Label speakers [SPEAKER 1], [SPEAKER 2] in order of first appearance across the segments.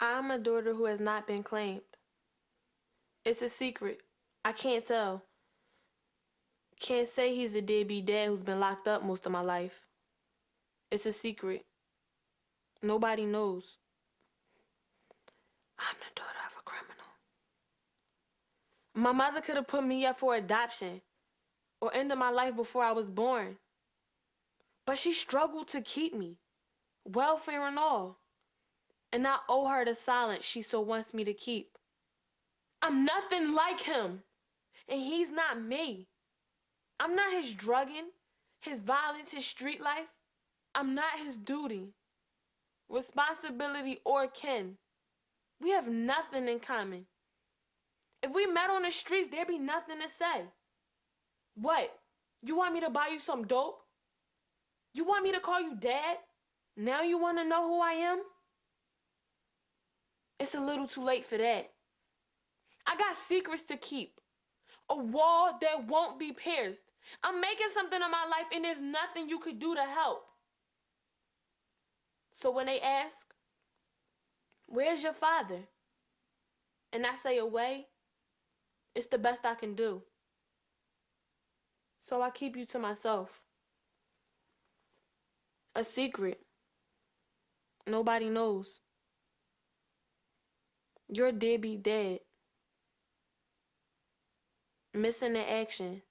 [SPEAKER 1] I'm a daughter who has not been claimed. It's a secret. I can't tell. Can't say he's a deadbeat dad who's been locked up most of my life. It's a secret. Nobody knows. I'm the daughter of a criminal. My mother could have put me up for adoption or ended my life before I was born. But she struggled to keep me, welfare and all. And I owe her the silence she so wants me to keep. I'm nothing like him, and he's not me. I'm not his drugging, his violence, his street life. I'm not his duty, responsibility, or kin. We have nothing in common. If we met on the streets, there'd be nothing to say. What? You want me to buy you some dope? You want me to call you dad? Now you want to know who I am? It's a little too late for that. I got secrets to keep. A wall that won't be pierced. I'm making something of my life and there's nothing you could do to help. So when they ask, where's your father? And I say away, it's the best I can do. So I keep you to myself. A secret. Nobody knows. Your deadbeat dad. Missing in action.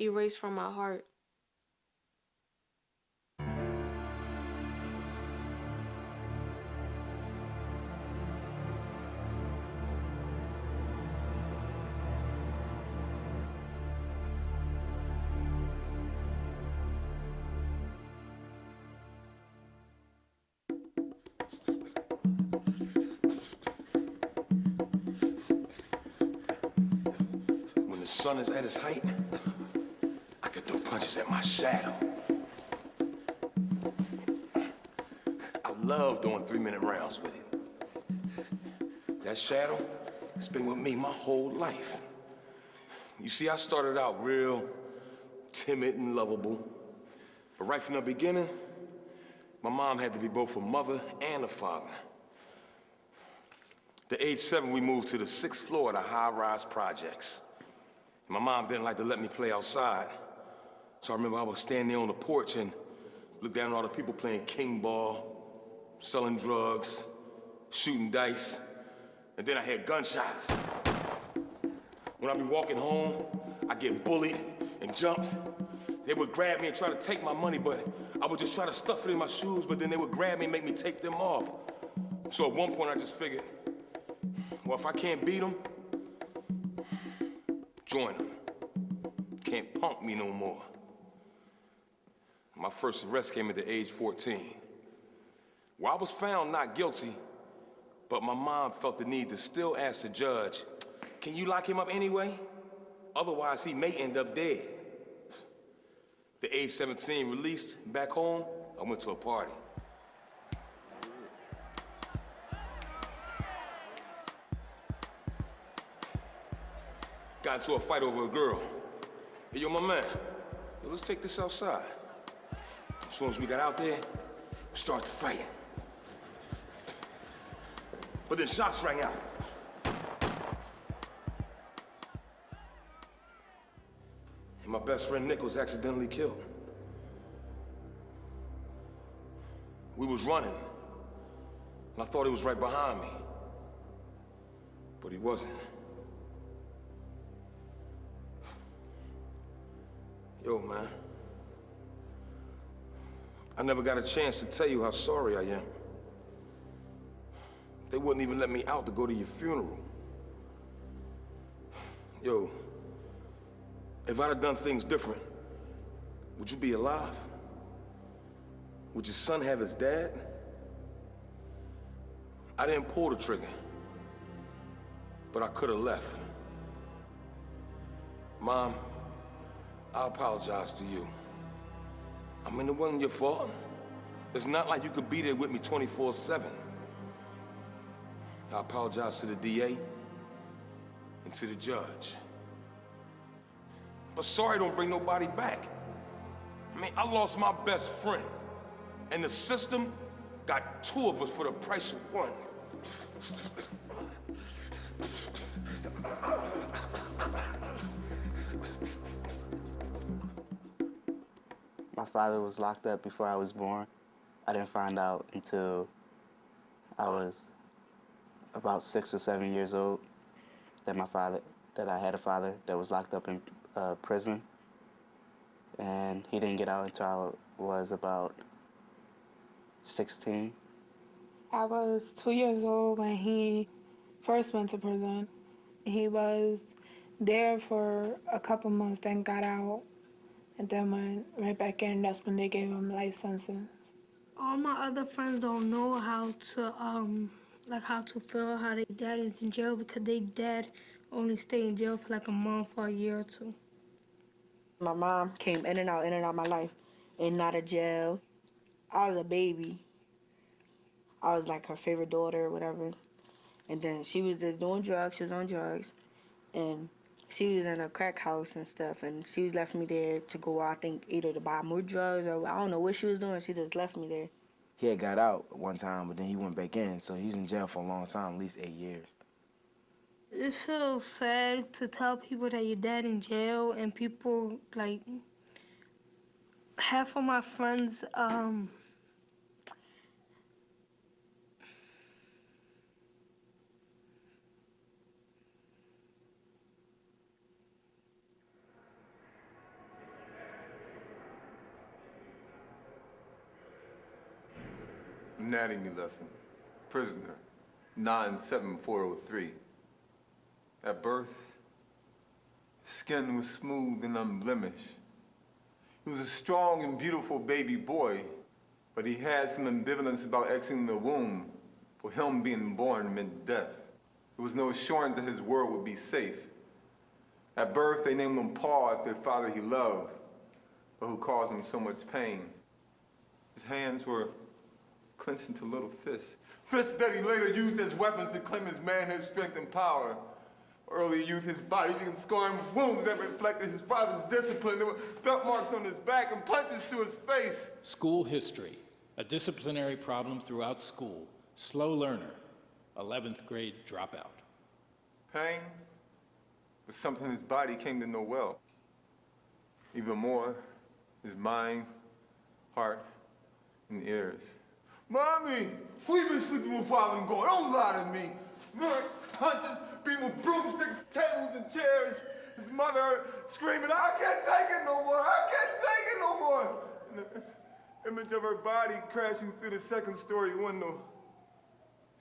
[SPEAKER 1] Erased from my heart.
[SPEAKER 2] When the sun is at its height, I can throw punches at my shadow. I love doing 3-minute rounds with it. That shadow has been with me my whole life. You see, I started out real timid and lovable. But right from the beginning, my mom had to be both a mother and a father. At age 7, we moved to the 6th floor of the high-rise projects. My mom didn't like to let me play outside. So I remember I was standing there on the porch and looked down at all the people playing king ball, selling drugs, shooting dice, and then I heard gunshots. When I'd be walking home, I'd get bullied and jumped. They would grab me and try to take my money, but I would just try to stuff it in my shoes, but then they would grab me and make me take them off. So at one point I just figured, well, if I can't beat them, join them. Can't punk me no more. My first arrest came at the age 14. Well, I was found not guilty, but my mom felt the need to still ask the judge, can you lock him up anyway? Otherwise, he may end up dead. The age 17 released back home, I went to a party. Got into a fight over a girl. Hey, yo, my man, yo, let's take this outside. As soon as we got out there, we started to fight. But then shots rang out. And my best friend Nick was accidentally killed. We was running, and I thought he was right behind me. But he wasn't. Yo, man. I never got a chance to tell you how sorry I am. They wouldn't even let me out to go to your funeral. Yo, if I'd have done things different, would you be alive? Would your son have his dad? I didn't pull the trigger, but I could have left. Mom, I apologize to you. I mean, it wasn't your fault. It's not like you could be there with me 24/7. I apologize to the DA and to the judge. But sorry don't bring nobody back. I mean, I lost my best friend. And the system got 2 of us for the price of 1.
[SPEAKER 3] My father was locked up before I was born. I didn't find out until I was about 6 or 7 years old that I had a father that was locked up in prison. And he didn't get out until I was about 16.
[SPEAKER 4] I was 2 years old when he first went to prison. He was there for a couple months, then got out, and then went right back in. That's when they gave him life sentence.
[SPEAKER 5] All my other friends don't know how to feel how their dad is in jail because their dad only stay in jail for like a month or a year or 2.
[SPEAKER 6] My mom came in and out my life, in and out of jail. I was a baby. I was like her favorite daughter or whatever. And then she was just doing drugs, she was on drugs. And she was in a crack house and stuff, and she was left me there to go, I think, either to buy more drugs or I don't know what she was doing. She just left me there.
[SPEAKER 7] He had got out one time, but then he went back in, so he's in jail for a long time, at least 8 years.
[SPEAKER 5] It feels sad to tell people that your dad in jail, and people, like, half of my friends,
[SPEAKER 8] Anatomy lesson. Prisoner. 97403. At birth, skin was smooth and unblemished. He was a strong and beautiful baby boy, but he had some ambivalence about exiting the womb. For him, being born meant death. There was no assurance that his world would be safe. At birth, they named him Paul after the father he loved, but who caused him so much pain. His hands were clenched into little fists. Fists that he later used as weapons to claim his manhood, strength, and power. Early youth, his body began scarring with wounds that reflected his father's discipline. There were belt marks on his back and punches to his face.
[SPEAKER 9] School history, a disciplinary problem throughout school, slow learner, 11th grade dropout.
[SPEAKER 8] Pain was something his body came to know well. Even more, his mind, heart, and ears. Mommy, who you been sleeping with while I'm going? Don't lie to me. Smirks, punches, beating with broomsticks, tables, and chairs. His mother screaming, I can't take it no more, I can't take it no more. And the image of her body crashing through the second-story window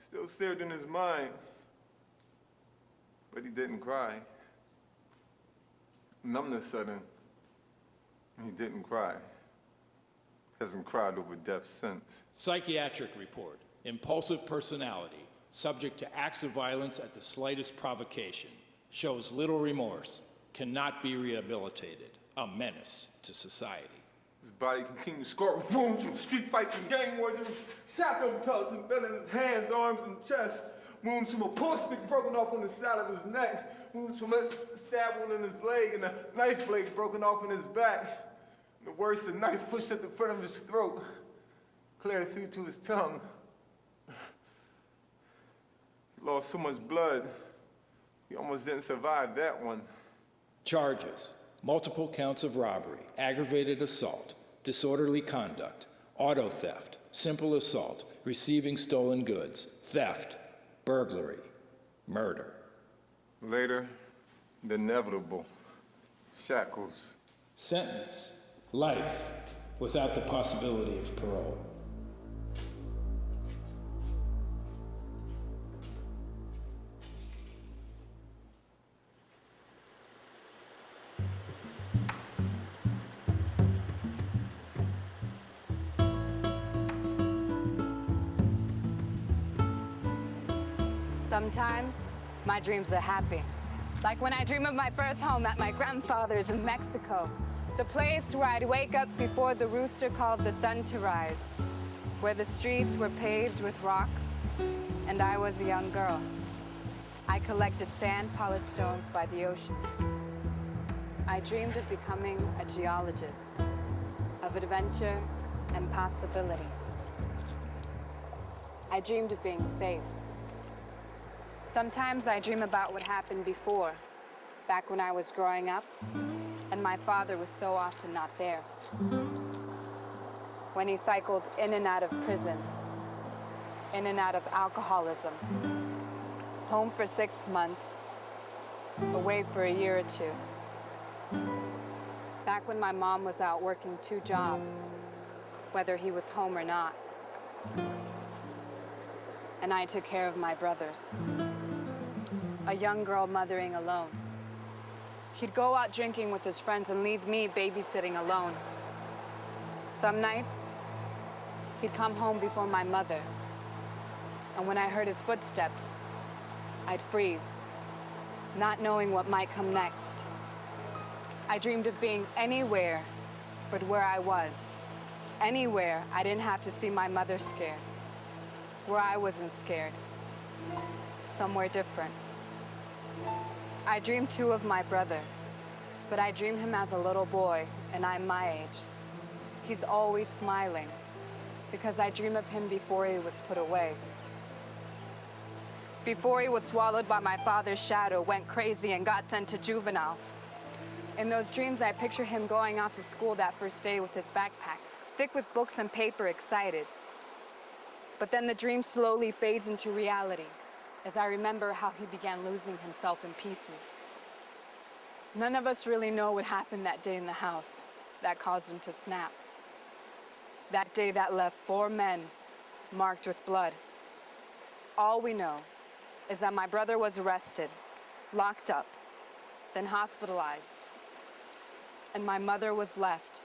[SPEAKER 8] still stared in his mind. But he didn't cry. Numbness set in. He didn't cry. Hasn't cried over death since.
[SPEAKER 9] Psychiatric report, impulsive personality, subject to acts of violence at the slightest provocation, shows little remorse, cannot be rehabilitated, a menace to society.
[SPEAKER 8] His body continued to scar with wounds from street fights and gang wars. There was shotgun pellets embedded in his hands, arms, and chest. Wounds from a pull stick broken off on the side of his neck. Wounds from a stab wound in his leg and a knife blade broken off in his back. The worst, the knife pushed at the front of his throat, clear through to his tongue. He lost so much blood, he almost didn't survive that one.
[SPEAKER 9] Charges, multiple counts of robbery, aggravated assault, disorderly conduct, auto theft, simple assault, receiving stolen goods, theft, burglary, murder.
[SPEAKER 8] Later, the inevitable, shackles.
[SPEAKER 9] Sentence, life, without the possibility of parole.
[SPEAKER 10] Sometimes, my dreams are happy. Like when I dream of my birth home at my grandfather's in Mexico. The place where I'd wake up before the rooster called the sun to rise. Where the streets were paved with rocks, and I was a young girl. I collected sand, polished stones by the ocean. I dreamed of becoming a geologist, of adventure and possibility. I dreamed of being safe. Sometimes I dream about what happened before, back when I was growing up, and my father was so often not there. When he cycled in and out of prison, in and out of alcoholism, home for 6 months, away for a year or two. Back when my mom was out working 2 jobs, whether he was home or not. And I took care of my brothers. A young girl mothering alone. He'd go out drinking with his friends and leave me babysitting alone. Some nights, he'd come home before my mother. And when I heard his footsteps, I'd freeze, not knowing what might come next. I dreamed of being anywhere but where I was. Anywhere I didn't have to see my mother scared. Where I wasn't scared. Somewhere different. I dream too of my brother, but I dream him as a little boy, and I'm my age. He's always smiling, because I dream of him before he was put away. Before he was swallowed by my father's shadow, went crazy and got sent to juvenile. In those dreams, I picture him going off to school that first day with his backpack, thick with books and paper, excited. But then the dream slowly fades into reality, as I remember how he began losing himself in pieces. None of us really know what happened that day in the house that caused him to snap. That day that left 4 men marked with blood. All we know is that my brother was arrested, locked up, then hospitalized. And my mother was left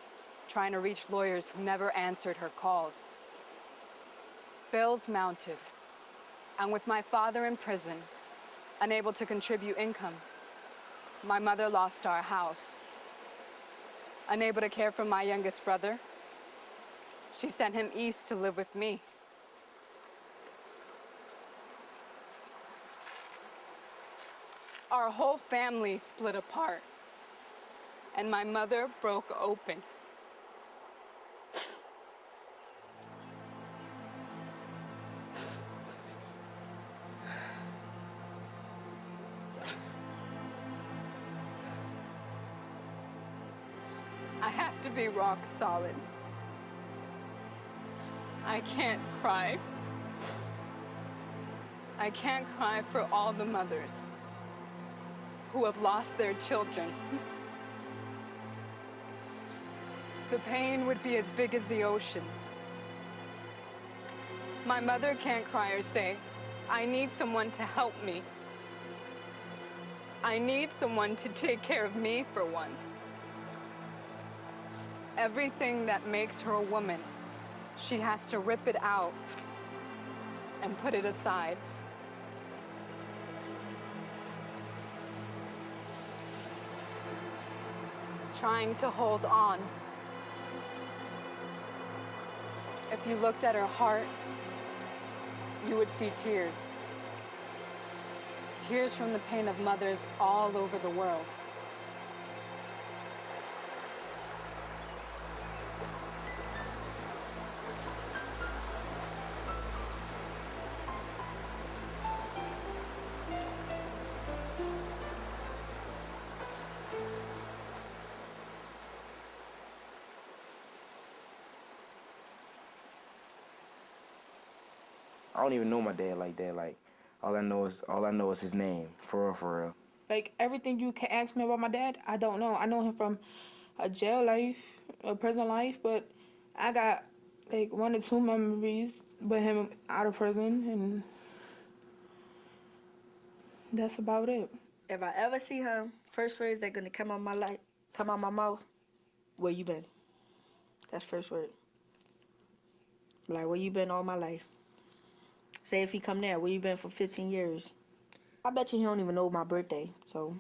[SPEAKER 10] trying to reach lawyers who never answered her calls. Bills mounted, and with my father in prison, unable to contribute income, my mother lost our house. Unable to care for my youngest brother, she sent him east to live with me. Our whole family split apart, and my mother broke open. I have to be rock solid. I can't cry. I can't cry for all the mothers who have lost their children. The pain would be as big as the ocean. My mother can't cry or say, I need someone to help me. I need someone to take care of me for once. Everything that makes her a woman, she has to rip it out and put it aside. Trying to hold on. If you looked at her heart, you would see tears. Tears from the pain of mothers all over the world.
[SPEAKER 7] I don't even know my dad like that. Like, all I know is his name, for real, for real.
[SPEAKER 4] Like, everything you can ask me about my dad, I don't know. I know him from a jail life, a prison life, but I got, like, 1 or 2 memories with him out of prison, and that's about it.
[SPEAKER 6] If I ever see him, first words that gonna come out my mouth, where you been? That's first word. Like, where you been all my life? Say if he come there, where you been for 15 years? I bet you he don't even know my birthday. So,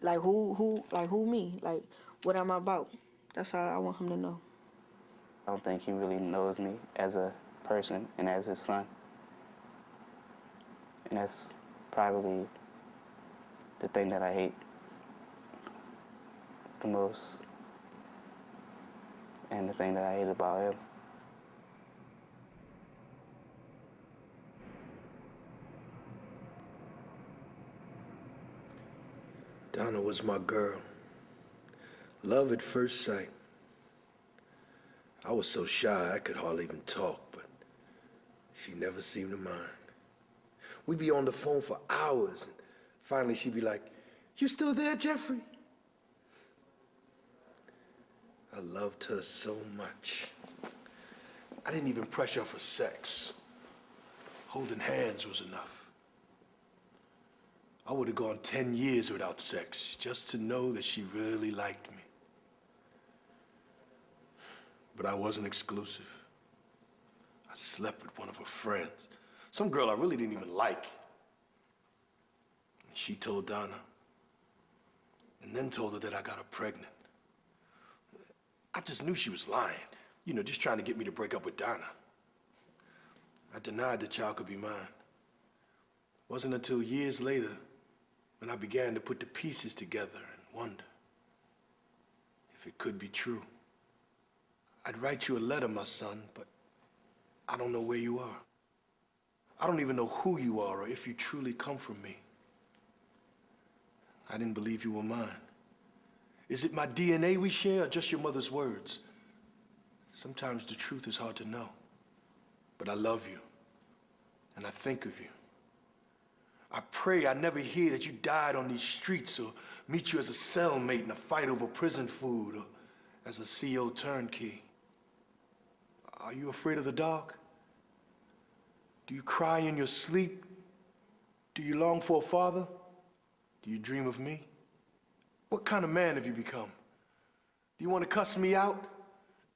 [SPEAKER 6] like, who me? Like, what am I about? That's how I want him to know.
[SPEAKER 3] I don't think he really knows me as a person and as his son. And that's probably the thing that I hate the most, and the thing that I hate about him.
[SPEAKER 11] Donna was my girl. Love at first sight. I was so shy I could hardly even talk, but she never seemed to mind. We'd be on the phone for hours, and finally she'd be like, "You still there, Jeffrey?" I loved her so much. I didn't even pressure her for sex. Holding hands was enough. I would have gone 10 years without sex just to know that she really liked me. But I wasn't exclusive. I slept with one of her friends, some girl I really didn't even like. And she told Donna, and then told her that I got her pregnant. I just knew she was lying, just trying to get me to break up with Donna. I denied the child could be mine. It wasn't until years later when I began to put the pieces together and wonder if it could be true. I'd write you a letter, my son, but I don't know where you are. I don't even know who you are or if you truly come from me. I didn't believe you were mine. Is it my DNA we share or just your mother's words? Sometimes the truth is hard to know. But I love you, and I think of you. I pray I never hear that you died on these streets or meet you as a cellmate in a fight over prison food or as a CO turnkey. Are you afraid of the dark? Do you cry in your sleep? Do you long for a father? Do you dream of me? What kind of man have you become? Do you want to cuss me out?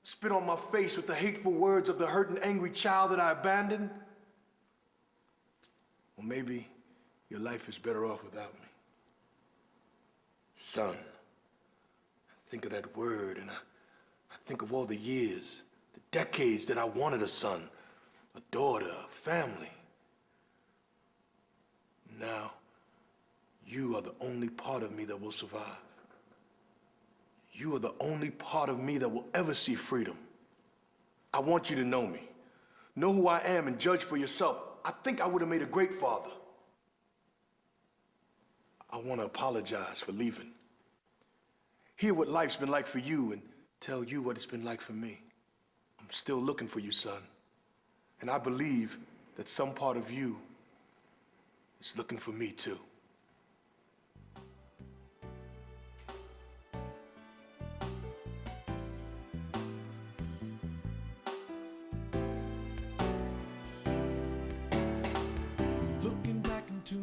[SPEAKER 11] Spit on my face with the hateful words of the hurt and angry child that I abandoned? Or maybe your life is better off without me. Son. I think of that word and I think of all the years, the decades that I wanted a son, a daughter, a family. Now, you are the only part of me that will survive. You are the only part of me that will ever see freedom. I want you to know me. Know who I am and judge for yourself. I think I would have made a great father. I want to apologize for leaving. Hear what life's been like for you and tell you what it's been like for me. I'm still looking for you, son. And I believe that some part of you is looking for me, too.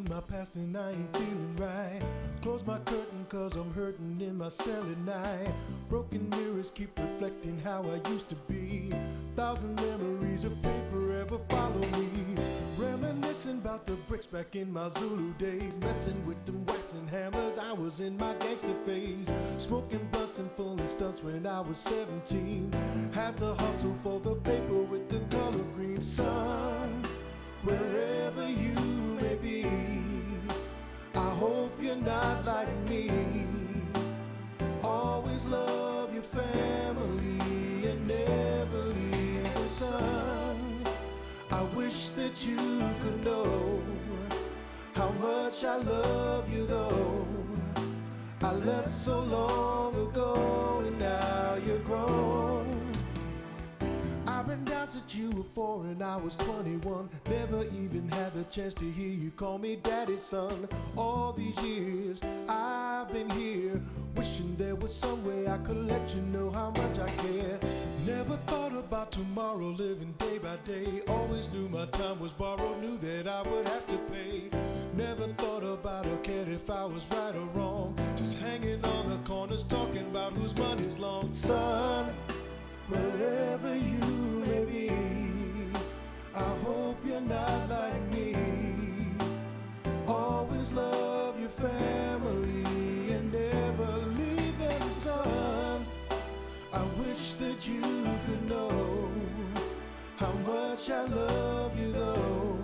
[SPEAKER 12] My past and I ain't feeling right. Close my curtain cause I'm hurting in my cell at night. Broken mirrors keep reflecting how I used to be. Thousand memories of pain forever follow me. Reminiscing about the bricks back in my Zulu days. Messing with them waxing hammers, I was in my gangster phase. Smoking blunts and pulling stunts when I was 17. Had to hustle for the paper with the color green. Son, wherever you may be, I hope you're not like me. Always love your family and never leave them, son. I wish that you could know how much I love you though. I left so long ago and now you're grown. I ran down since you were 4 and I was 21. Never even had the chance to hear you call me daddy, son. All these years I've been here, wishing there was some way I could let you know how much I care. Never thought about tomorrow, living day by day. Always knew my time was borrowed, knew that I would have to pay. Never thought about or cared if I was right or wrong. Just hanging on the corners, talking about whose money's long. Son, wherever you may be, I hope you're not like me. Always love your family and never leave them, son. I wish that you could know how much I love you though.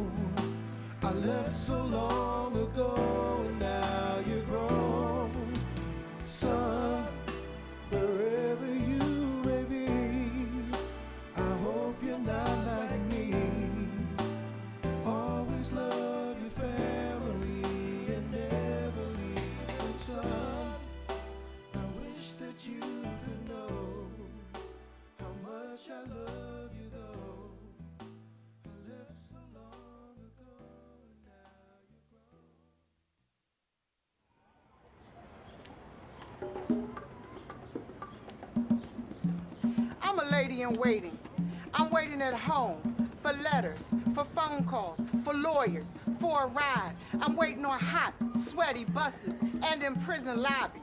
[SPEAKER 12] I left so long ago and now you're grown. Son, wherever you may be, I hope you're not like me. Always love your family and
[SPEAKER 13] anxiety and waiting. I'm waiting at home for letters, for phone calls, for lawyers, for a ride. I'm waiting on hot, sweaty buses and in prison lobbies.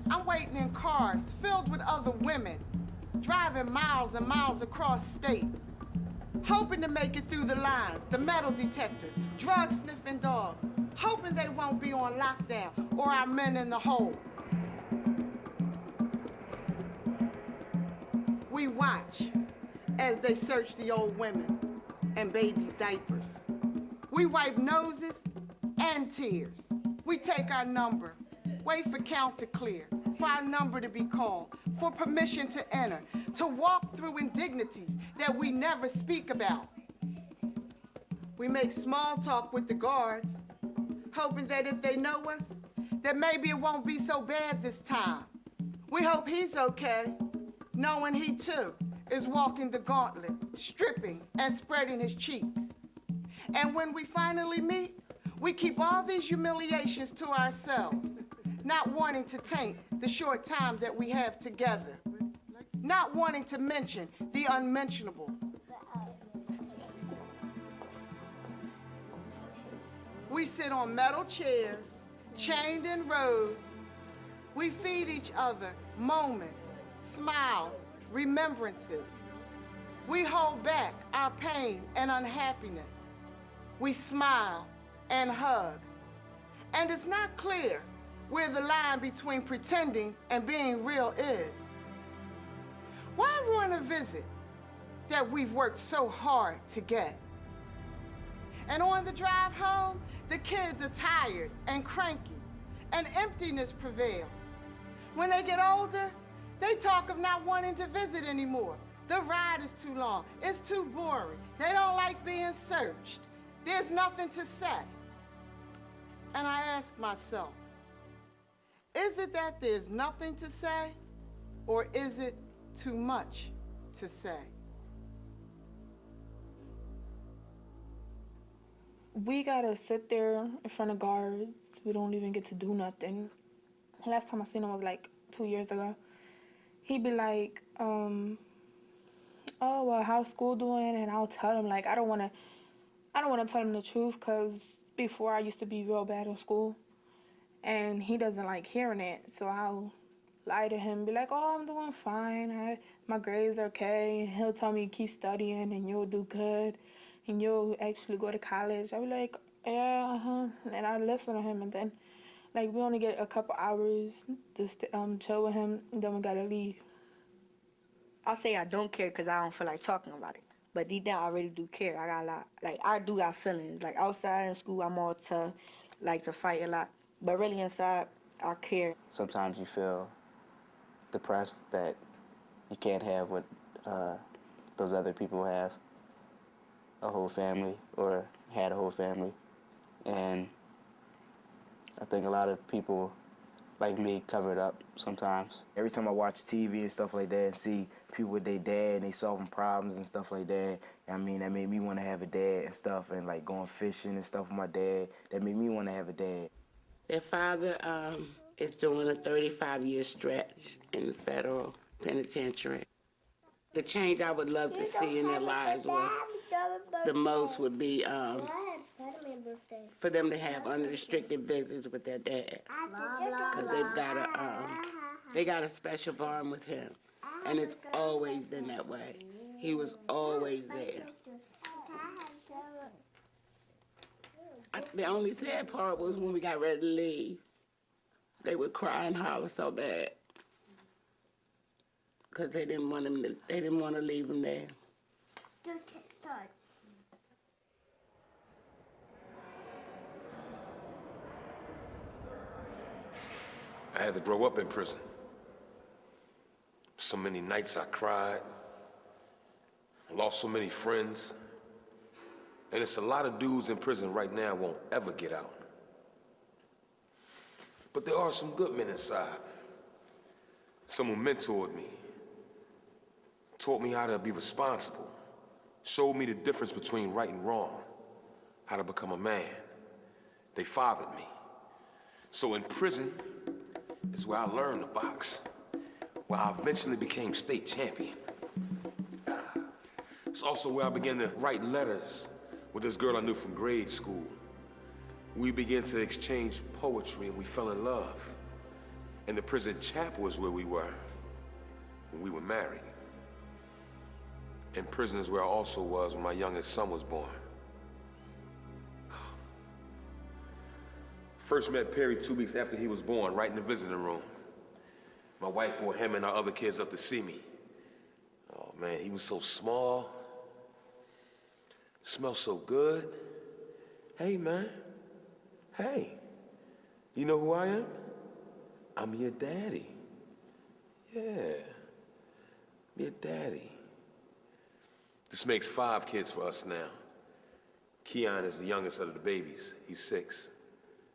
[SPEAKER 13] I'm waiting in cars filled with other women, driving miles and miles across state, hoping to make it through the lines, the metal detectors, drug-sniffing dogs, hoping they won't be on lockdown or our men in the hole. We watch as they search the old women and babies' diapers. We wipe noses and tears. We take our number, wait for count to clear, for our number to be called, for permission to enter, to walk through indignities that we never speak about. We make small talk with the guards, hoping that if they know us, that maybe it won't be so bad this time. We hope he's okay, knowing he too is walking the gauntlet, stripping and spreading his cheeks. And when we finally meet, we keep all these humiliations to ourselves, not wanting to taint the short time that we have together, not wanting to mention the unmentionable. We sit on metal chairs, chained in rows. We feed each other moments, smiles, remembrances. We hold back our pain and unhappiness. We smile and hug. And it's not clear where the line between pretending and being real is. Why ruin a visit that we've worked so hard to get? And on the drive home, the kids are tired and cranky, and emptiness prevails. When they get older, they talk of not wanting to visit anymore. The ride is too long, it's too boring. They don't like being searched. There's nothing to say. And I ask myself, is it that there's nothing to say, or is it too much to say?
[SPEAKER 4] We gotta sit there in front of guards. We don't even get to do nothing. Last time I seen him was like 2 years ago. He'd be like, oh, well, how's school doing? And I'll tell him, like, I don't wanna tell him the truth, because before I used to be real bad in school. And he doesn't like hearing it. So I'll lie to him, be like, oh, I'm doing fine. My grades are okay. And he'll tell me, keep studying and you'll do good. And you'll actually go to college. I'll be like, yeah, uh-huh. And I listen to him, and then, like, we only get a couple hours to chill with him, and then we gotta leave.
[SPEAKER 6] I'll say I don't care because I don't feel like talking about it. But deep down, I really do care. I got a lot. Like, I do got feelings. Like, outside in school, I'm all tough, like to fight a lot. But really inside, I care.
[SPEAKER 3] Sometimes you feel depressed that you can't have what those other people have. A whole family, or had a whole family. And I think a lot of people like me cover it up sometimes.
[SPEAKER 7] Every time I watch TV and stuff like that and see people with their dad and they solving problems and stuff like that, I mean, that made me want to have a dad and stuff, and like going fishing and stuff with my dad, that made me want to have a dad.
[SPEAKER 14] Their father is doing a 35-year stretch in the federal penitentiary. The change I would love to see in their lives was the most would be for them to have unrestricted visits with their dad, because they got a special bond with him, and it's always been that way. He was always there. The only sad part was when we got ready to leave. They would cry and holler so bad because they didn't want him. They didn't want to leave him there.
[SPEAKER 2] I had to grow up in prison. So many nights I cried. I lost so many friends. And it's a lot of dudes in prison right now won't ever get out. But there are some good men inside. Some who mentored me, taught me how to be responsible, showed me the difference between right and wrong, how to become a man. They fathered me. So in prison is where I learned to box, where I eventually became state champion. It's also where I began to write letters with this girl I knew from grade school. We began to exchange poetry and we fell in love. And the prison chapel is where we were when we were married. And prison is where I also was when my youngest son was born. First met Perry 2 weeks after he was born, right in the visiting room. My wife brought him and our other kids up to see me. Oh man, he was so small. Smells so good. Hey man, hey, you know who I am? I'm your daddy. Yeah, I'm your daddy. This makes 5 kids for us now. Keon is the youngest of the babies. He's 6.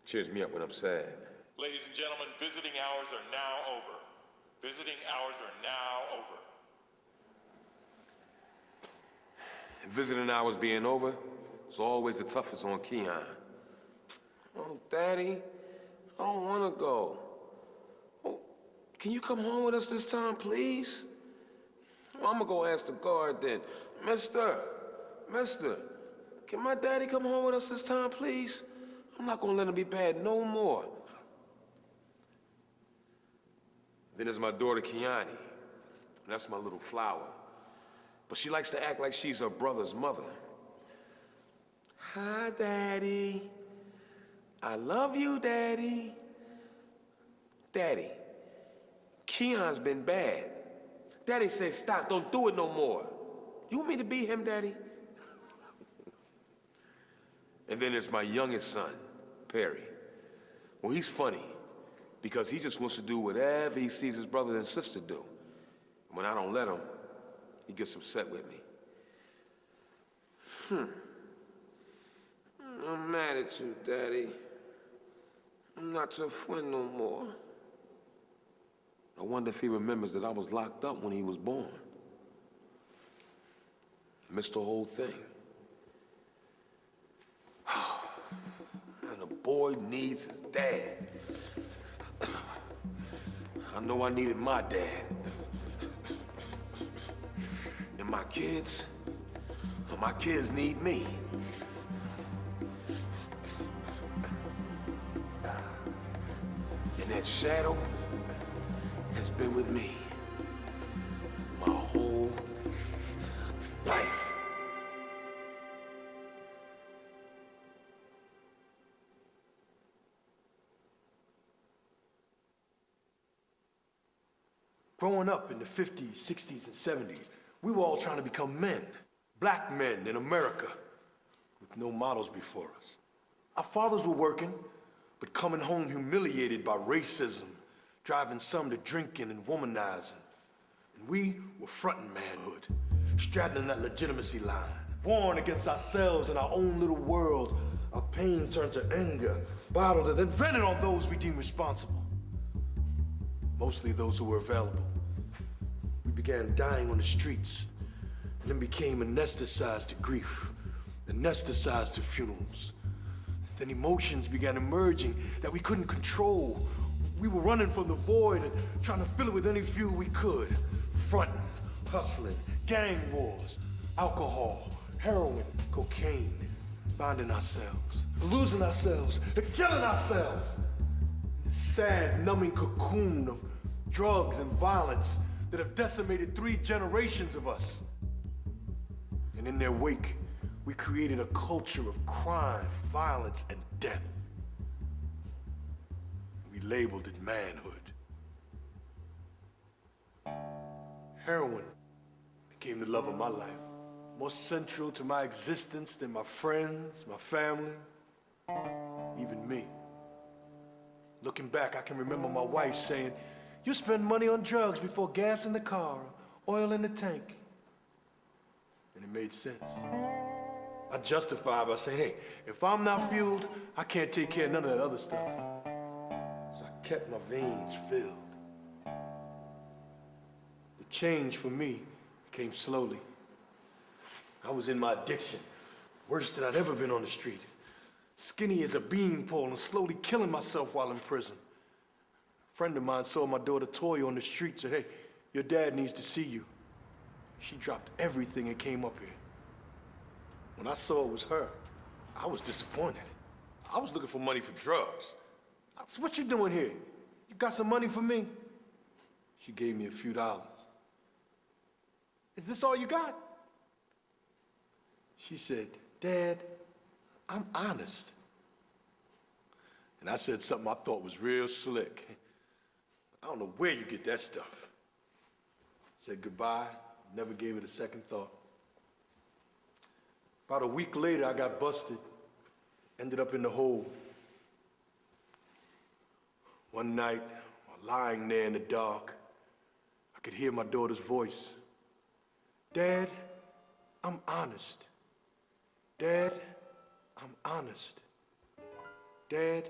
[SPEAKER 2] Cheers me up when I'm sad.
[SPEAKER 9] Ladies and gentlemen, visiting hours are now over. Visiting hours are now over.
[SPEAKER 2] Visiting hours being over, it's always the toughest on Keon. Oh, Daddy, I don't want to go. Oh, can you come home with us this time, please? Well, I'm gonna go ask the guard then. Mister, can my daddy come home with us this time, please? I'm not gonna let him be bad no more. Then there's my daughter, Kiani. And that's my little flower. But she likes to act like she's her brother's mother. Hi, Daddy. I love you, Daddy. Daddy, Keon's been bad. Daddy says, stop, don't do it no more. You want me to be him, Daddy? And then there's my youngest son, Perry. Well, he's funny because he just wants to do whatever he sees his brother and sister do. And when I don't let him, he gets upset with me. I'm mad at you, Daddy. I'm not your friend no more. I wonder if he remembers that I was locked up when he was born. Missed the whole thing. And the boy needs his dad. I know I needed my dad. And my kids need me. And that shadow has been with me my whole life.
[SPEAKER 11] Growing up in the 50s, 60s, and 70s, we were all trying to become men, black men in America, with no models before us. Our fathers were working, but coming home humiliated by racism, driving some to drinking and womanizing. And we were fronting manhood, straddling that legitimacy line, warring against ourselves in our own little world. Our pain turned to anger, bottled it, then vented on those we deemed responsible. Mostly those who were available. We began dying on the streets, and then became anesthetized to grief, anesthetized to funerals. Then emotions began emerging that we couldn't control. We were running from the void and trying to fill it with any fuel we could. Fronting, hustling, gang wars, alcohol, heroin, cocaine, finding ourselves, losing ourselves, and killing ourselves. This sad, numbing cocoon of drugs and violence that have decimated 3 generations of us. And in their wake, we created a culture of crime, violence, and death. We labeled it manhood. Heroin became the love of my life, more central to my existence than my friends, my family, even me. Looking back, I can remember my wife saying, "You spend money on drugs before gas in the car, oil in the tank." And it made sense. I justified by saying, hey, if I'm not fueled, I can't take care of none of that other stuff. So I kept my veins filled. The change for me came slowly. I was in my addiction, worse than I'd ever been on the street. Skinny as a beanpole and slowly killing myself while in prison. A friend of mine saw my daughter Toya on the street and said, hey, your dad needs to see you. She dropped everything and came up here. When I saw it was her, I was disappointed. I was looking for money for drugs. I said, what you doing here? You got some money for me? She gave me a few dollars. Is this all you got? She said, Dad, I'm honest. And I said something I thought was real slick. I don't know where you get that stuff. Said goodbye, never gave it a second thought. About a week later, I got busted, ended up in the hole. One night, while lying there in the dark, I could hear my daughter's voice. Dad, I'm honest. Dad, I'm honest. Dad,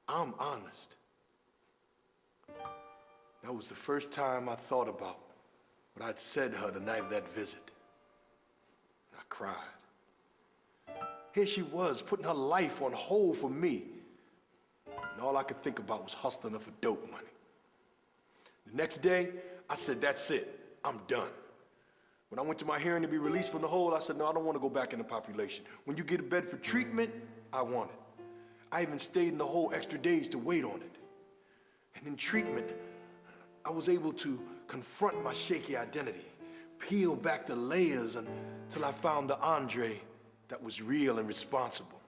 [SPEAKER 11] I'm honest. That was the first time I thought about what I'd said to her the night of that visit. I cried. Here she was, putting her life on hold for me. And all I could think about was hustling her for dope money. The next day, I said, that's it, I'm done. When I went to my hearing to be released from the hold, I said, no, I don't want to go back in the population. When you get a bed for treatment, I want it. I even stayed in the hole extra days to wait on it. And in treatment, I was able to confront my shaky identity, peel back the layers until I found the Andre that was real and responsible.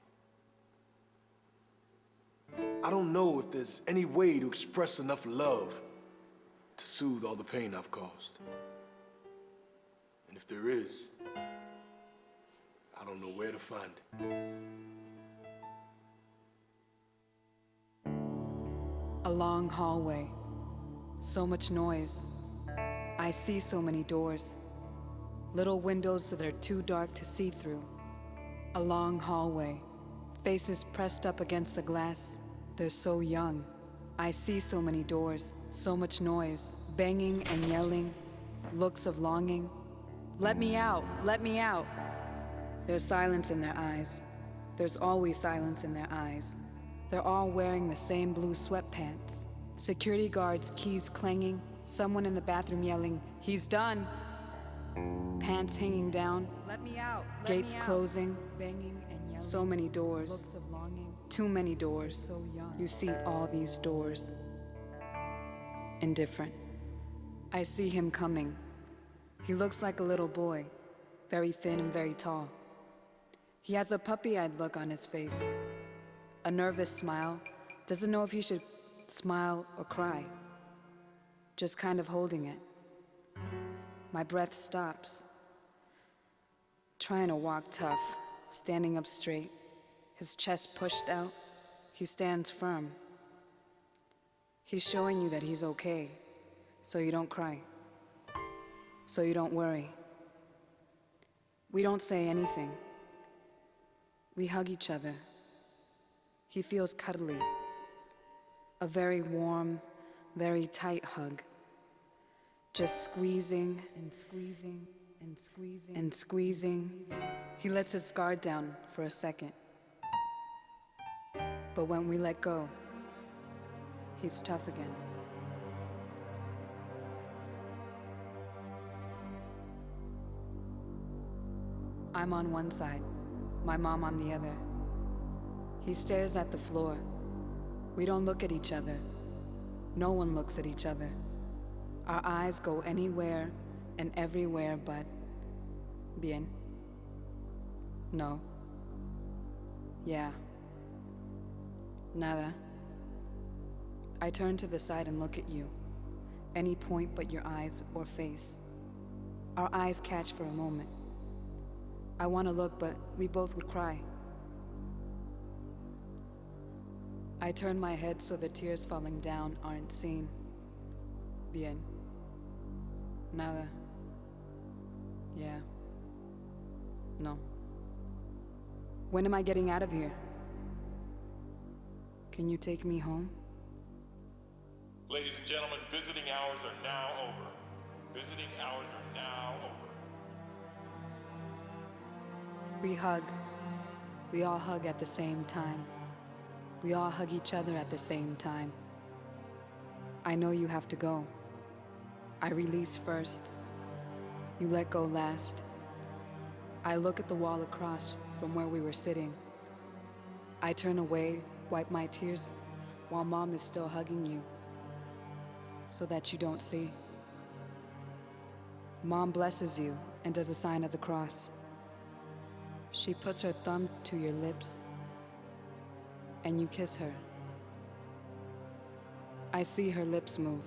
[SPEAKER 11] I don't know if there's any way to express enough love to soothe all the pain I've caused. And if there is, I don't know where to find it.
[SPEAKER 10] A long hallway, so much noise. I see so many doors, little windows that are too dark to see through. A long hallway, faces pressed up against the glass. They're so young. I see so many doors, so much noise, banging and yelling, looks of longing. Let me out, let me out. There's silence in their eyes. There's always silence in their eyes. They're all wearing the same blue sweatpants. Security guards' keys clanging, someone in the bathroom yelling, he's done. Pants hanging down, let me out, gates closing, banging and yelling. So many doors, looks of longing. Too many doors. So young. You see all these doors. Indifferent. I see him coming. He looks like a little boy, very thin and very tall. He has a puppy-eyed look on his face, a nervous smile, doesn't know if he should smile or cry, just kind of holding it. My breath stops. Trying to walk tough, standing up straight, his chest pushed out. He stands firm. He's showing you that he's okay, so you don't cry, so you don't worry. We don't say anything. We hug each other. He feels cuddly. A very warm, very tight hug. Just squeezing and squeezing and squeezing and squeezing. He lets his guard down for a second. But when we let go, he's tough again. I'm on one side, my mom on the other. He stares at the floor. We don't look at each other. No one looks at each other. Our eyes go anywhere and everywhere but bien. No. Yeah. Nada. I turn to the side and look at you. Any point but your eyes or face. Our eyes catch for a moment. I want to look, but we both would cry. I turn my head so the tears falling down aren't seen. Bien. Nada. Yeah. No. When am I getting out of here? Can you take me home?
[SPEAKER 9] Ladies and gentlemen, visiting hours are now over. Visiting hours are now over.
[SPEAKER 10] We hug. We all hug at the same time. We all hug each other at the same time. I know you have to go. I release first. You let go last. I look at the wall across from where we were sitting. I turn away, wipe my tears, while Mom is still hugging you, so that you don't see. Mom blesses you and does a sign of the cross. She puts her thumb to your lips, and you kiss her. I see her lips move.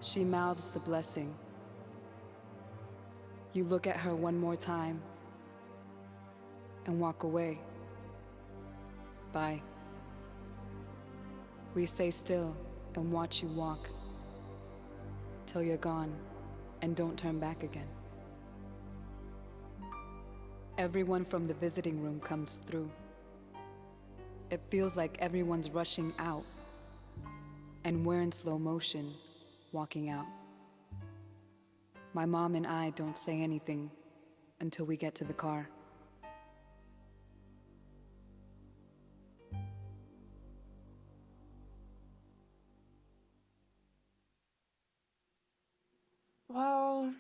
[SPEAKER 10] She mouths the blessing. You look at her one more time and walk away. Bye. We stay still and watch you walk till you're gone and don't turn back again. Everyone from the visiting room comes through. It feels like everyone's rushing out, and we're in slow motion, walking out. My mom and I don't say anything until we get to the car.
[SPEAKER 4] Well,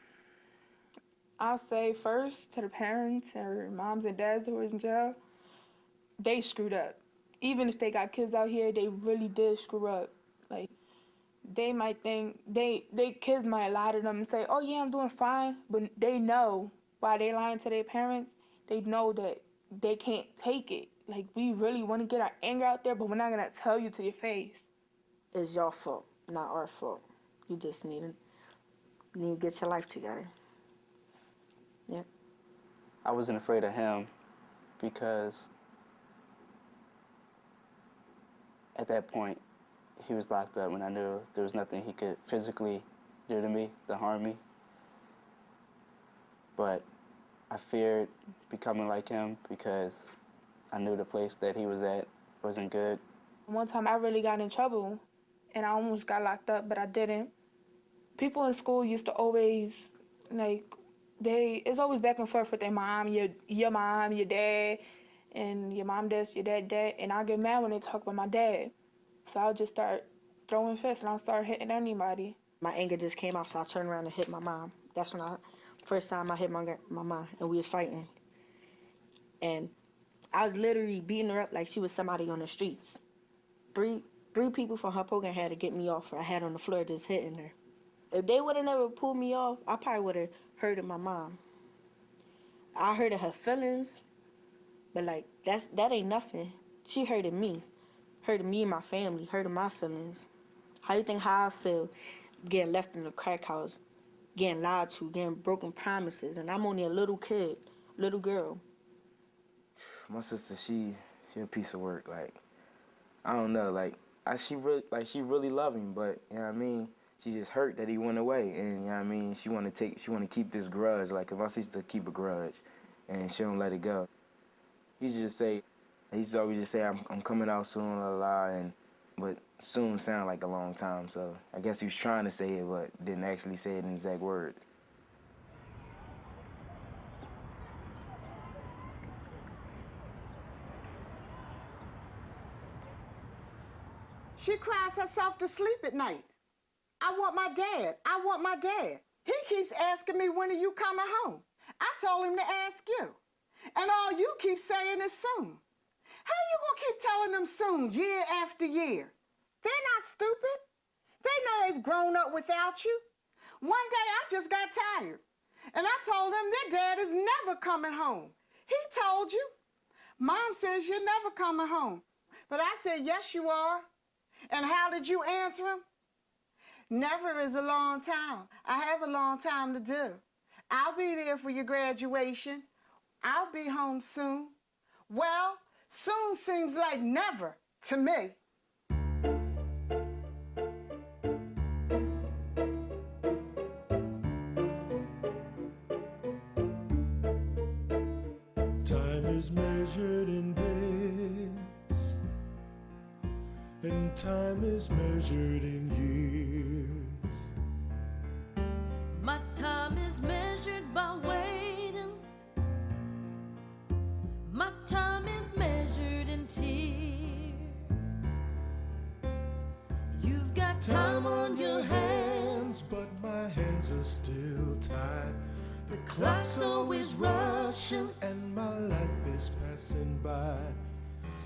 [SPEAKER 4] I'll say first to the parents or moms and dads that were in jail, they screwed up. Even if they got kids out here, they really did screw up. Like, they might think, they kids might lie to them and say, oh yeah, I'm doing fine, but they know why they lying to their parents. They know that they can't take it. Like, we really want to get our anger out there, but we're not gonna tell you to your face.
[SPEAKER 6] It's your fault, not our fault. You just need to get your life together. Yeah.
[SPEAKER 3] I wasn't afraid of him because at that point, he was locked up and I knew there was nothing he could physically do to me to harm me. But I feared becoming like him because I knew the place that he was at wasn't good.
[SPEAKER 4] One time I really got in trouble and I almost got locked up, but I didn't. People in school used to always, like, it's always back and forth with their mom, your mom, your dad, and your mom this, your dad that, and I get mad when they talk about my dad. So I'll just start throwing fists and I'll start hitting anybody.
[SPEAKER 6] My anger just came out, so I turned around and hit my mom. That's when first time I hit my mom, and we was fighting. And I was literally beating her up like she was somebody on the streets. Three people from her program had to get me off her. I had on the floor just hitting her. If they would have never pulled me off, I probably would have hurted my mom. I hurted her feelings, but like that ain't nothing. She hurted me and my family, hurting my feelings. How you think how I feel getting left in the crack house, getting lied to, getting broken promises, and I'm only a little kid, little girl.
[SPEAKER 7] My sister, she a piece of work. Like, I don't know, like she really love him, but you know what I mean. She just hurt that he went away, and you know what I mean. She want to keep this grudge. Like, if my sister keep a grudge, and she don't let it go. He used to always just say, I'm coming out soon, la la, but soon sound like a long time. So I guess he was trying to say it, but didn't actually say it in exact words.
[SPEAKER 13] She cries herself to sleep at night. I want my dad. I want my dad. He keeps asking me, when are you coming home? I told him to ask you. And all you keep saying is soon. How you gonna keep telling them soon, year after year? They're not stupid. They know they've grown up without you. One day I just got tired. And I told them their dad is never coming home. He told you. Mom says you're never coming home. But I said, yes, you are. And how did you answer him? Never is a long time. I have a long time to do. I'll be there for your graduation. I'll be home soon. Well, soon seems like never to me.
[SPEAKER 12] Time is measured in days, and time is measured in years.
[SPEAKER 15] My time is measured by waiting. My time is measured in tears. You've got time on your hands,
[SPEAKER 12] but my hands are still tied. The clock's always rushing and my life is passing by.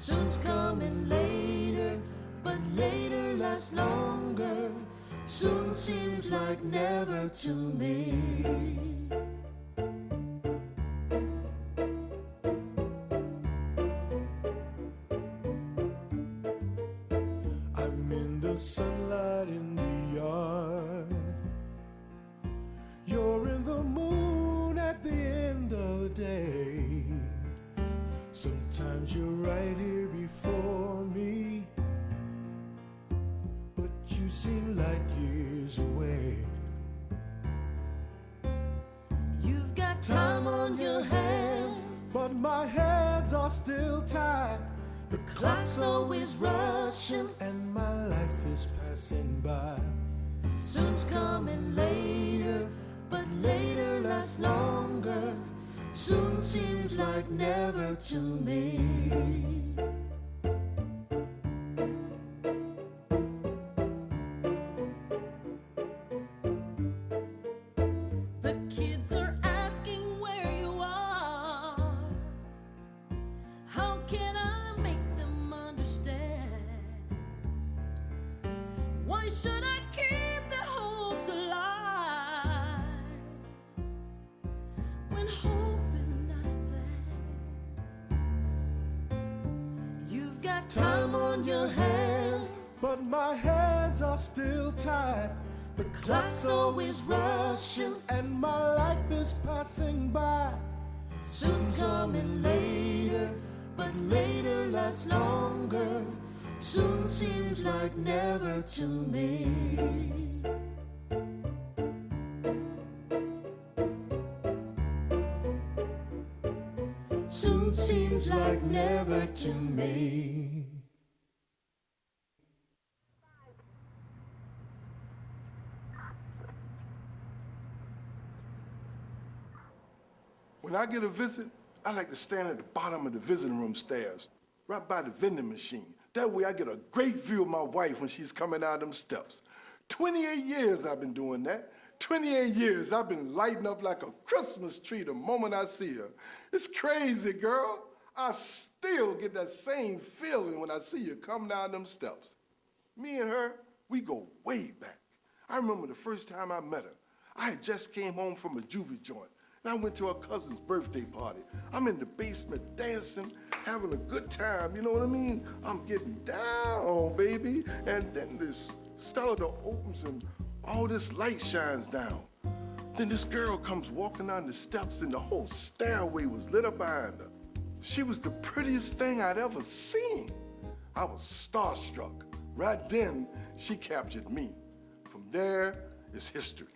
[SPEAKER 12] Soon's coming later, but later lasts longer. Soon seems like never to me. I'm in the sunlight in the yard. You're in the moon at the end of the day. Sometimes you're right here before me, but you seem like years away. You've got time on your hands, but my hands are still tied. The clock's always rushing and my life is passing by. Soon's coming later, but later lasts longer. Soon seems like never to me. The kids are asking where you are. How can I make them understand? Why should I keep their hopes alive when hope is not a plan? You've got time on your hands, but my hands are still tied. The clock's always rushing and my life is passing by. Soon's coming later, but later lasts longer. Soon seems like never to me. Soon seems like never to me.
[SPEAKER 11] When I get a visit, I like to stand at the bottom of the visiting room stairs, right by the vending machine. That way I get a great view of my wife when she's coming out them steps. 28 years I've been doing that. 28 years I've been lighting up like a Christmas tree the moment I see her. It's crazy, girl. I still get that same feeling when I see you come down them steps. Me and her, we go way back. I remember the first time I met her. I had just came home from a juvie joint, and I went to her cousin's birthday party. I'm in the basement dancing, having a good time, you know what I mean? I'm getting down, baby. And then this cellar door opens and all this light shines down. Then this girl comes walking down the steps and the whole stairway was lit up behind her. She was the prettiest thing I'd ever seen. I was starstruck. Right then, she captured me. From there, it's history.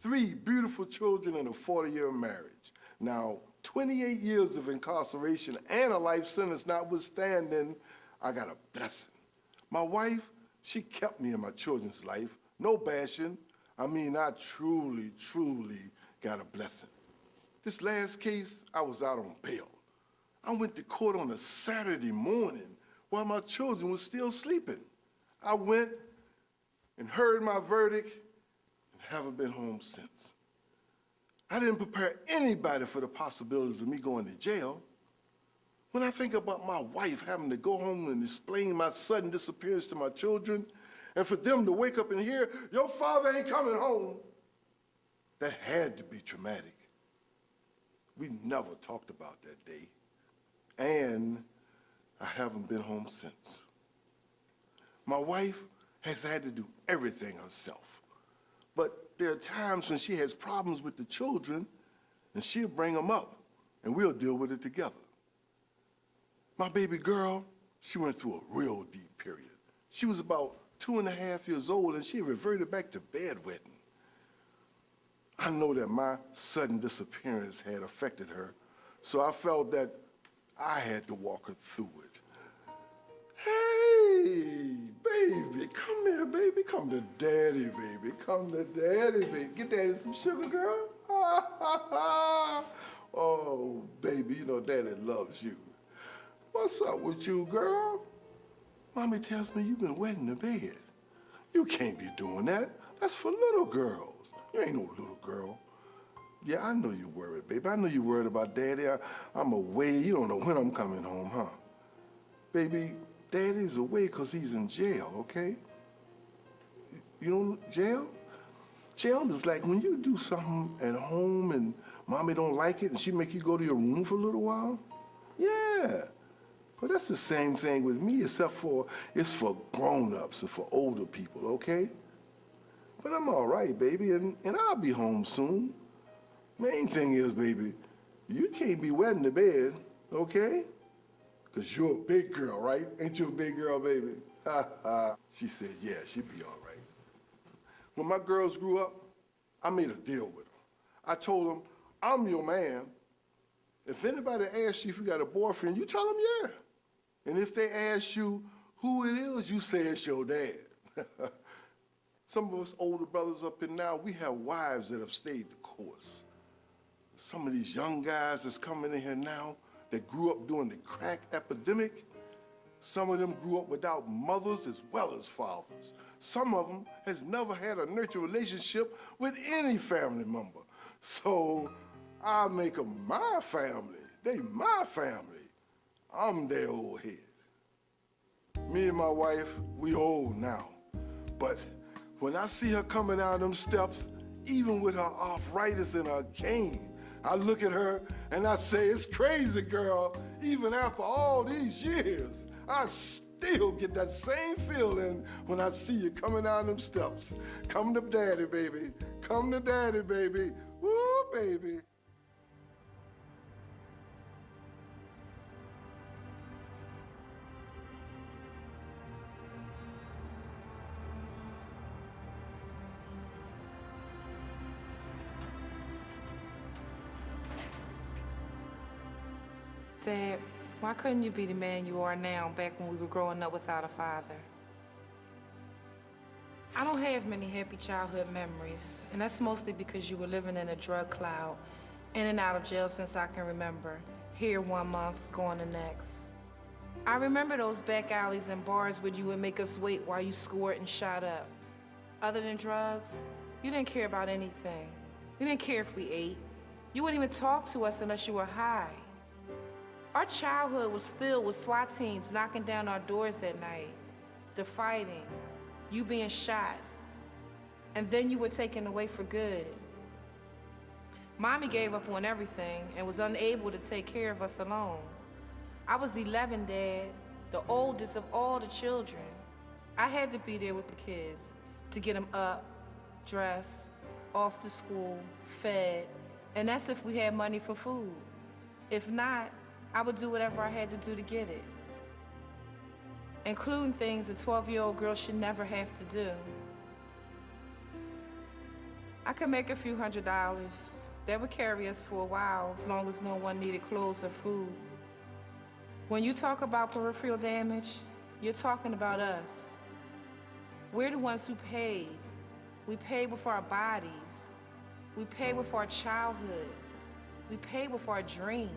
[SPEAKER 11] 3 beautiful children and a 40-year marriage. Now, 28 years of incarceration and a life sentence notwithstanding, I got a blessing. My wife, she kept me in my children's life. No bashing. I mean, I truly, truly got a blessing. This last case, I was out on bail. I went to court on a Saturday morning while my children were still sleeping. I went and heard my verdict and haven't been home since. I didn't prepare anybody for the possibilities of me going to jail. When I think about my wife having to go home and explain my sudden disappearance to my children, and for them to wake up and hear, your father ain't coming home, that had to be traumatic. We never talked about that day, and I haven't been home since. My wife has had to do everything herself, but there are times when she has problems with the children, and she'll bring them up, and we'll deal with it together. My baby girl, she went through a real deep period. She was about 2.5 years old, and she reverted back to bedwetting. I know that my sudden disappearance had affected her, so I felt that I had to walk her through it. Hey, baby, come here, baby. Come to daddy, baby. Come to daddy, baby. Get daddy some sugar, girl. Oh, baby, you know daddy loves you. What's up with you, girl? Mommy tells me you've been wetting the bed. You can't be doing that. That's for little girls. You ain't no little girl. Yeah, I know you're worried, baby. I know you're worried about Daddy. I'm away. You don't know when I'm coming home, huh? Baby, Daddy's away because he's in jail, okay? You know, jail? Jail is like when you do something at home and Mommy don't like it and she make you go to your room for a little while. Yeah. Well, that's the same thing with me, except for it's for grown-ups and for older people, okay? But I'm all right, baby, and I'll be home soon. Main thing is, baby, you can't be wet in the bed, okay? Because you're a big girl, right? Ain't you a big girl, baby? Ha ha. She said, yeah, she'd be all right. When my girls grew up, I made a deal with them. I told them, I'm your man. If anybody asks you if you got a boyfriend, you tell them yeah. And if they ask you who it is, you say it's your dad. Some of us older brothers up in now, we have wives that have stayed the course. Some of these young guys that's coming in here now that grew up during the crack epidemic, some of them grew up without mothers as well as fathers. Some of them has never had a nurturing relationship with any family member. So I make them my family. They my family. I'm their old head. Me and my wife, we old now. But when I see her coming down them steps, even with her arthritis and her cane, I look at her and I say, it's crazy, girl. Even after all these years, I still get that same feeling when I see you coming down them steps. Come to daddy, baby. Come to daddy, baby. Woo, baby.
[SPEAKER 4] Dad, why couldn't you be the man you are now back when we were growing up without a father? I don't have many happy childhood memories, and that's mostly because you were living in a drug cloud, in and out of jail since I can remember. Here 1 month, gone the next. I remember those back alleys and bars where you would make us wait while you scored and shot up. Other than drugs, you didn't care about anything. You didn't care if we ate. You wouldn't even talk to us unless you were high. Our childhood was filled with SWAT teams knocking down our doors at night, the fighting, you being shot, and then you were taken away for good. Mommy gave up on everything and was unable to take care of us alone. I was 11, Dad, the oldest of all the children. I had to be there with the kids to get them up, dressed, off to school, fed, and that's if we had money for food. If not, I would do whatever I had to do to get it, including things a 12-year-old girl should never have to do. I could make a few $100. That would carry us for a while, as long as no one needed clothes or food. When you talk about peripheral damage, you're talking about us. We're the ones who paid. We paid with our bodies. We paid with our childhood. We paid with our dreams.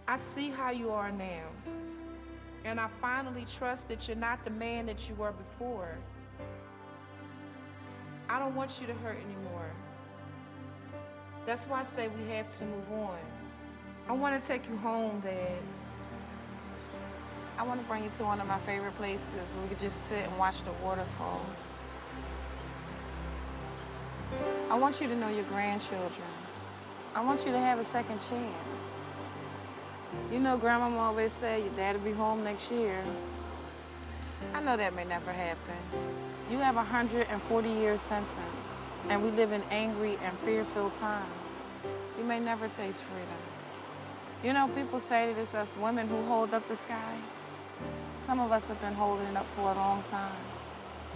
[SPEAKER 4] I see how you are now, and I finally trust that you're not the man that you were before. I don't want you to hurt anymore. That's why I say we have to move on. I want to take you home, Dad. I want to bring you to one of my favorite places where we could just sit and watch the waterfalls. I want you to know your grandchildren. I want you to have a second chance. You know, Grandma always said your dad will be home next year. I know that may never happen. You have a 140-year sentence, and we live in angry and fear-filled times. You may never taste freedom. You know, people say that it's us women who hold up the sky. Some of us have been holding it up for a long time,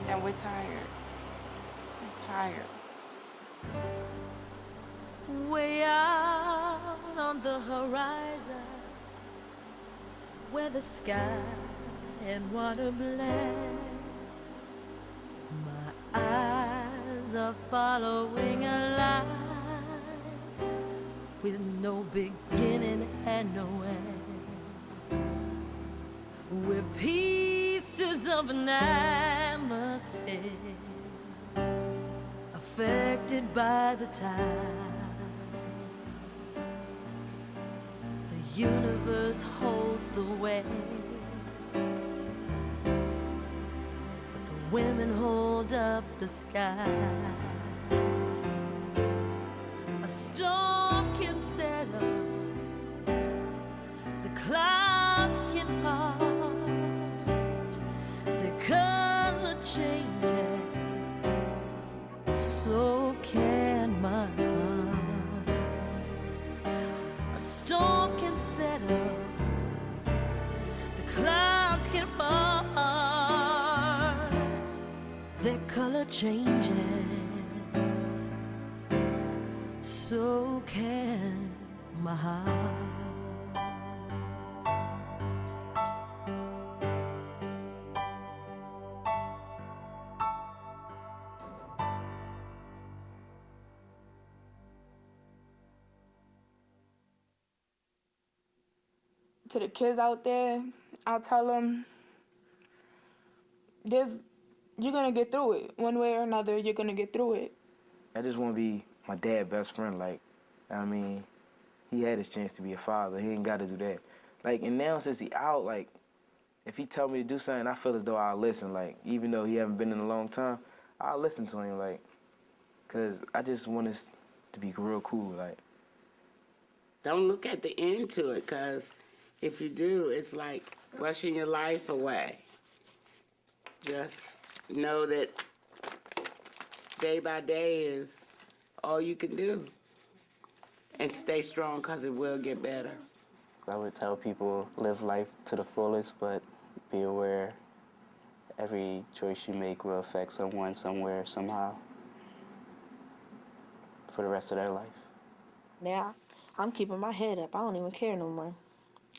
[SPEAKER 4] and we're tired. We're tired.
[SPEAKER 15] Way out on the horizon, where the sky and water blend, my eyes are following a line with no beginning and no end. We're pieces of an atmosphere, a affected by the tide. The universe holds the way, but the women hold up the sky. A storm can settle, the clouds can part, the color changes, so can my heart. A storm can settle, the clouds can part, their color changes, so can my heart.
[SPEAKER 4] To the kids out there, I'll tell them, you're gonna get through it. One way or another, you're gonna get through it.
[SPEAKER 7] I just want to be my dad's best friend. Like, I mean, he had his chance to be a father. He ain't got to do that. Like, and now since he out, like, if he tell me to do something, I feel as though I'll listen. Like, even though he haven't been in a long time, I'll listen to him. Like, cause I just want us to be real cool. Like,
[SPEAKER 14] Don't look at the end to it, because if you do, it's like rushing your life away. Just know that day by day is all you can do. And stay strong, because it will get better.
[SPEAKER 3] I would tell people, live life to the fullest, but be aware every choice you make will affect someone, somewhere, somehow, for the rest of their life.
[SPEAKER 6] Now, I'm keeping my head up. I don't even care no more.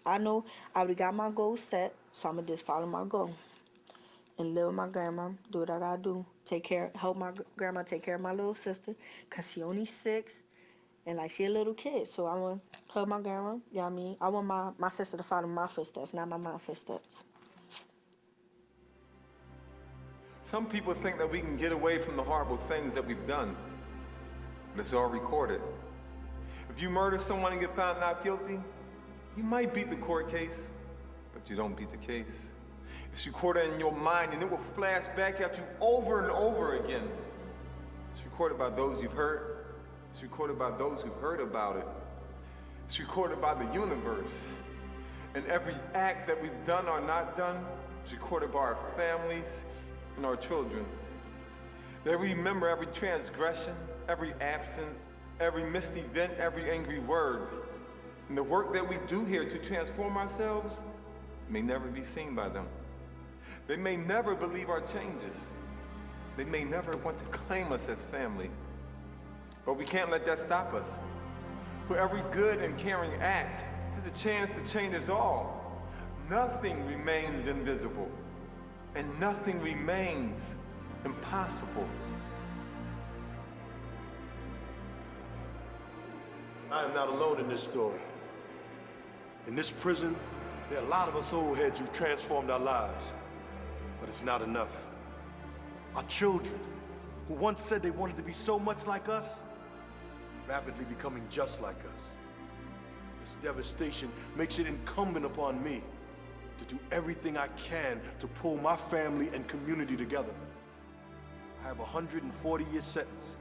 [SPEAKER 6] I know I already got my goals set, so I'm going to just follow my goal and live with my grandma, do what I got to do, help my grandma take care of my little sister, because she only 6, and, like, she a little kid, so I want to help my grandma, you know what I mean? I want my sister to follow my footsteps, not my mom's footsteps.
[SPEAKER 8] Some people think that we can get away from the horrible things that we've done, but it's all recorded. If you murder someone and get found not guilty, you might beat the court case, but you don't beat the case. It's recorded in your mind, and it will flash back at you over and over again. It's recorded by those you've hurt. It's recorded by those who've heard about it. It's recorded by the universe. And every act that we've done or not done is recorded by our families and our children. They remember every transgression, every absence, every missed event, every angry word. And the work that we do here to transform ourselves may never be seen by them. They may never believe our changes. They may never want to claim us as family. But we can't let that stop us. For every good and caring act has a chance to change us all. Nothing remains invisible, and nothing remains impossible.
[SPEAKER 11] I am not alone in this story. In this prison, there are a lot of us old heads who've transformed our lives, but it's not enough. Our children, who once said they wanted to be so much like us, rapidly becoming just like us. This devastation makes it incumbent upon me to do everything I can to pull my family and community together. I have a 140-year sentence,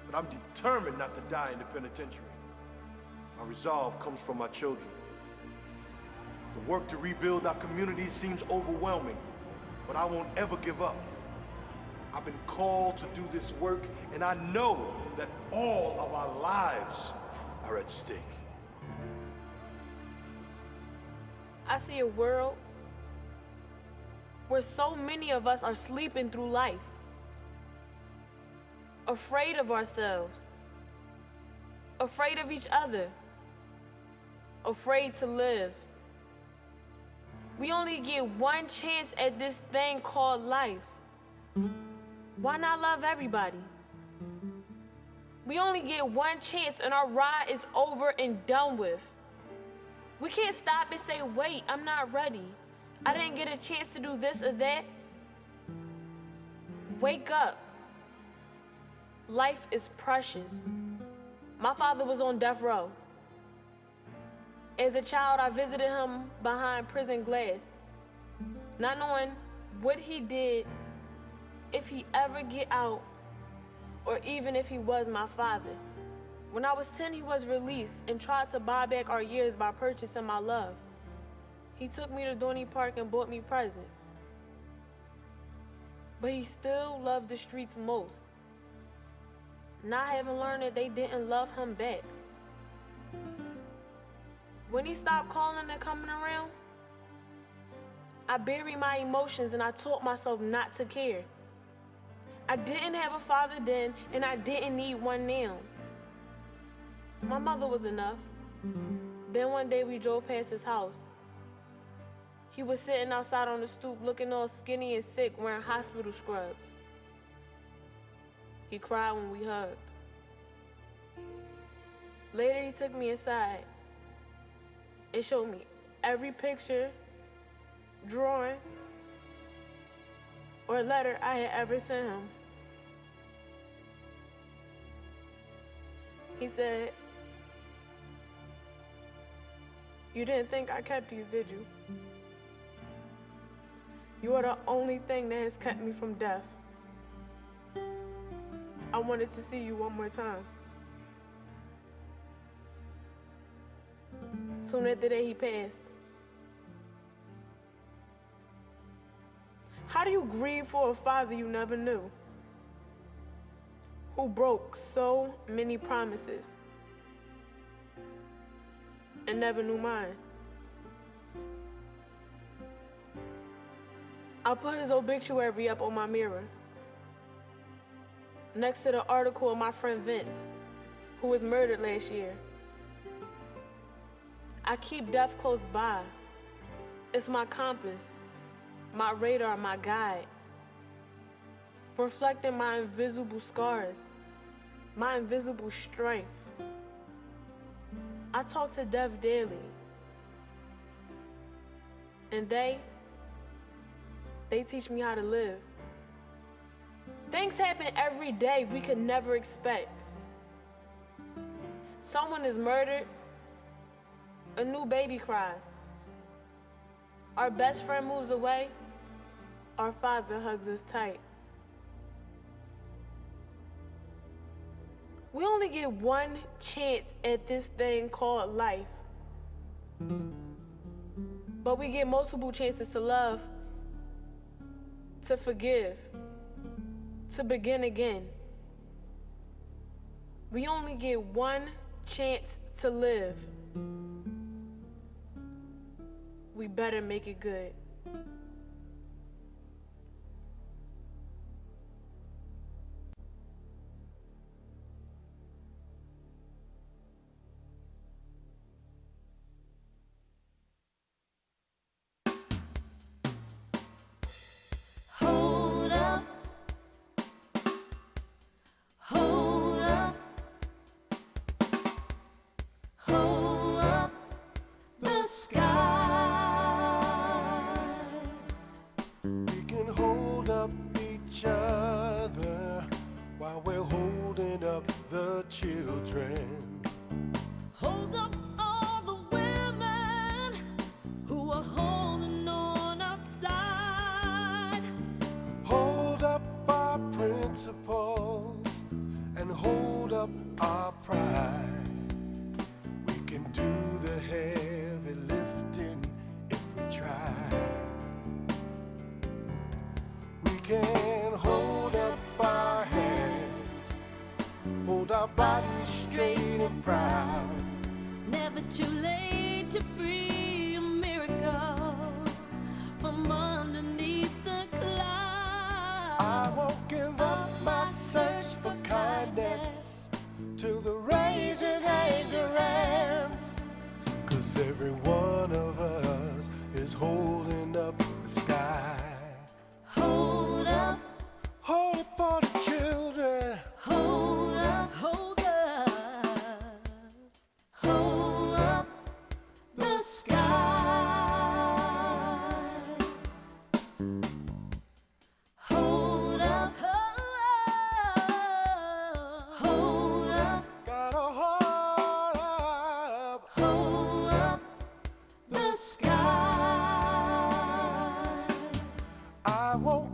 [SPEAKER 11] but I'm determined not to die in the penitentiary. My resolve comes from my children. The work to rebuild our communities seems overwhelming, but I won't ever give up. I've been called to do this work, and I know that all of our lives are at stake.
[SPEAKER 1] I see a world where so many of us are sleeping through life, afraid of ourselves, afraid of each other, afraid to live. We only get one chance at this thing called life. Why not love everybody? We only get one chance and our ride is over and done with. We can't stop and say, wait, I'm not ready. I didn't get a chance to do this or that. Wake up. Life is precious. My father was on death row. As a child, I visited him behind prison glass, not knowing what he did, if he ever get out, or even if he was my father. When I was 10, he was released and tried to buy back our years by purchasing my love. He took me to Dorney Park and bought me presents. But he still loved the streets most, not having learned that they didn't love him back. When he stopped calling and coming around, I buried my emotions and I taught myself not to care. I didn't have a father then, and I didn't need one now. My mother was enough. Then one day we drove past his house. He was sitting outside on the stoop looking all skinny and sick, wearing hospital scrubs. He cried when we hugged. Later he took me inside and showed me every picture, drawing, or letter I had ever sent him. He said, "You didn't think I kept these, did you? You are the only thing that has kept me from death. I wanted to see you one more time." Soon after that, he passed. How do you grieve for a father you never knew, who broke so many promises and never knew mine? I put his obituary up on my mirror, next to the article of my friend Vince, who was murdered last year. I keep death close by. It's my compass, my radar, my guide, reflecting my invisible scars, my invisible strength. I talk to death daily, and they teach me how to live. Things happen every day we could never expect. Someone is murdered, a new baby cries. Our best friend moves away, our father hugs us tight. We only get one chance at this thing called life, but we get multiple chances to love, to forgive, to begin again. We only get one chance to live. We better make it good.
[SPEAKER 15] Hold up, hold up, hold up the sky.
[SPEAKER 12] We can hold up each other while we're holding up the children.
[SPEAKER 15] Hold up all the women who are holding on outside.
[SPEAKER 12] Hold up our principles and hold up our pride. We can do the heavy lifting if we try. We can hold up our hands, hold our bodies straight and proud.
[SPEAKER 15] Never too late to free America from underneath the clouds.
[SPEAKER 12] I won't give up my search for kindness till the raging anger ends. 'Cause every one of us is holding up the sky.
[SPEAKER 15] Hold up,
[SPEAKER 12] Hold it for the children.
[SPEAKER 15] hold up, hold up, hold up the sky. Hold up, hold
[SPEAKER 12] woke